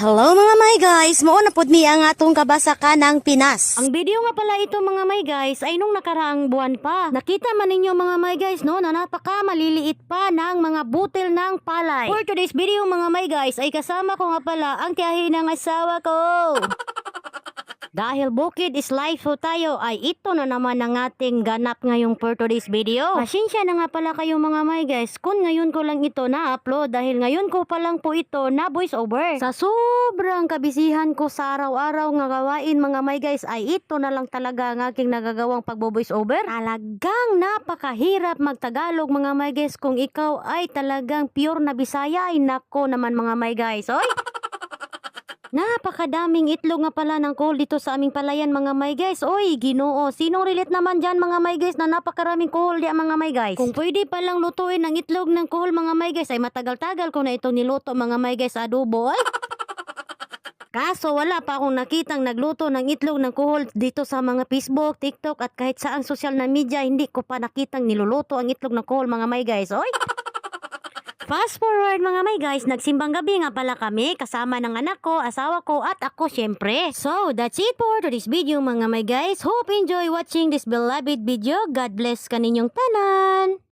Hello mga may guys, mao na pod mi ang atong kabasa ng Pinas. Ang video nga pala ito mga may guys ay nung nakaraang buwan pa. Nakita man ninyo mga may guys no na napaka maliliit pa ng mga butil ng palay. For today's video mga may guys ay kasama ko nga pala ang tiyahin ng asawa ko. Dahil bukid is life ho tayo ay ito na naman ang ating ganap ngayong for today's video. Pasensya na nga pala kayo mga may guys kung ngayon ko lang ito na-upload dahil ngayon ko pa lang po ito na voice over. Sa sobrang kabisihan ko sa araw-araw nga gawain mga may guys ay ito na lang talaga ang aking nagagawang pagbo-voice over. Talagang napakahirap magtagalog mga may guys kung ikaw ay talagang pure na Bisaya ay nako naman mga may guys. Oy! Napakadaming itlog nga pala ng coal dito sa aming palayan mga may guys. Oy, Ginoo, sinong relate naman dyan mga may guys na napakaraming coal diyan mga may guys? Kung pwede palang lutuin ang itlog ng coal mga may guys ay matagal-tagal ko na itong niluto mga may guys sa adobo. Ay! Kaso wala pa akong nakitang nagluto ng itlog ng kuhol dito sa mga Facebook, TikTok at kahit saang social na media. Hindi ko pa nakitang niluluto ang itlog ng kuhol mga may guys. Oy! Fast forward mga may guys, nagsimbang gabi nga pala kami kasama ng anak ko, asawa ko at ako syempre. So that's it for today's video mga may guys. Hope enjoy watching this beloved video. God bless kaninyong tanan.